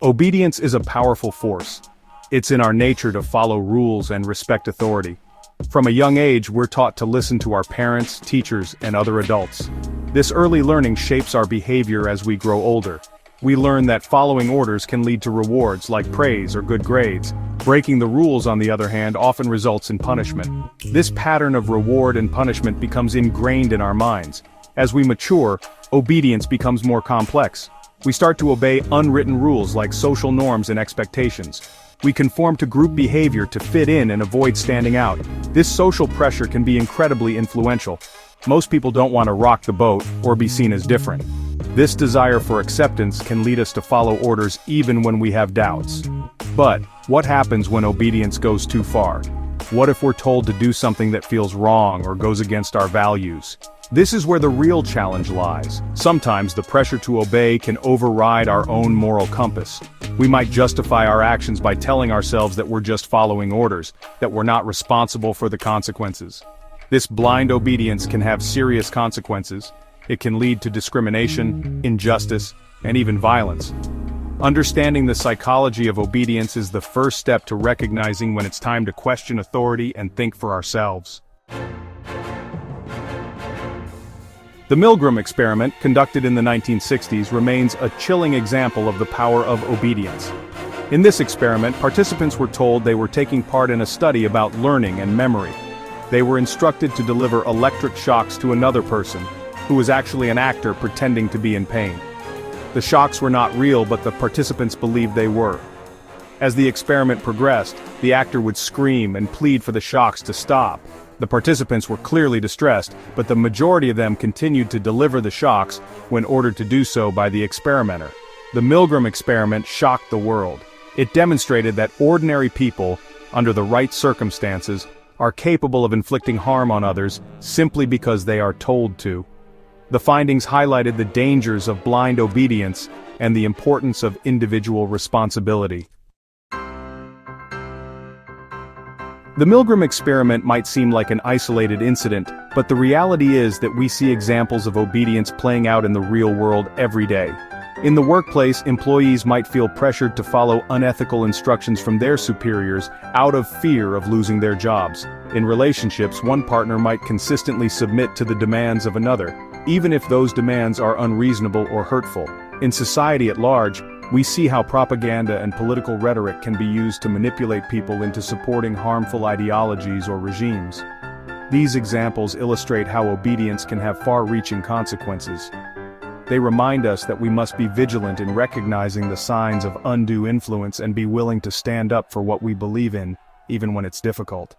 Obedience is a powerful force. It's in our nature to follow rules and respect authority. From a young age, we're taught to listen to our parents, teachers, and other adults. This early learning shapes our behavior as we grow older. We learn that following orders can lead to rewards like praise or good grades. Breaking the rules, on the other hand, often results in punishment. This pattern of reward and punishment becomes ingrained in our minds. As we mature, obedience becomes more complex. We start to obey unwritten rules like social norms and expectations. We conform to group behavior to fit in and avoid standing out. This social pressure can be incredibly influential. Most people don't want to rock the boat or be seen as different. This desire for acceptance can lead us to follow orders even when we have doubts. But what happens when obedience goes too far? What if we're told to do something that feels wrong or goes against our values? This is where the real challenge lies. Sometimes the pressure to obey can override our own moral compass. We might justify our actions by telling ourselves that we're just following orders, that we're not responsible for the consequences. This blind obedience can have serious consequences. It can lead to discrimination, injustice, and even violence. Understanding the psychology of obedience is the first step to recognizing when it's time to question authority and think for ourselves. The Milgram Experiment, conducted in the 1960s, remains a chilling example of the power of obedience. In this experiment, participants were told they were taking part in a study about learning and memory. They were instructed to deliver electric shocks to another person, who was actually an actor pretending to be in pain. The shocks were not real, but the participants believed they were. As the experiment progressed, the actor would scream and plead for the shocks to stop. The participants were clearly distressed, but the majority of them continued to deliver the shocks when ordered to do so by the experimenter. The Milgram experiment shocked the world. It demonstrated that ordinary people, under the right circumstances, are capable of inflicting harm on others simply because they are told to. The findings highlighted the dangers of blind obedience and the importance of individual responsibility. The Milgram experiment might seem like an isolated incident, but the reality is that we see examples of obedience playing out in the real world every day. In the workplace, employees might feel pressured to follow unethical instructions from their superiors out of fear of losing their jobs. In relationships, one partner might consistently submit to the demands of another, even if those demands are unreasonable or hurtful. In society at large, we see how propaganda and political rhetoric can be used to manipulate people into supporting harmful ideologies or regimes. These examples illustrate how obedience can have far-reaching consequences. They remind us that we must be vigilant in recognizing the signs of undue influence and be willing to stand up for what we believe in, even when it's difficult.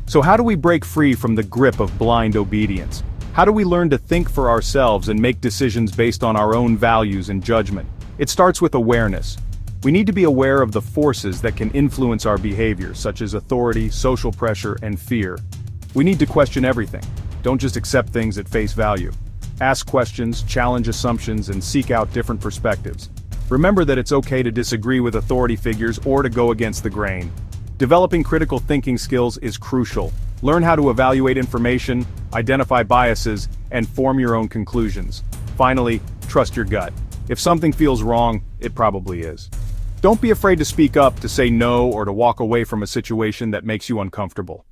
So how do we break free from the grip of blind obedience? How do we learn to think for ourselves and make decisions based on our own values and judgment? It starts with awareness. We need to be aware of the forces that can influence our behavior, such as authority, social pressure, and fear. We need to question everything. Don't just accept things at face value. Ask questions, challenge assumptions, and seek out different perspectives. Remember that it's okay to disagree with authority figures or to go against the grain. Developing critical thinking skills is crucial. Learn how to evaluate information, identify biases, and form your own conclusions. Finally, trust your gut. If something feels wrong, it probably is. Don't be afraid to speak up, to say no, or to walk away from a situation that makes you uncomfortable.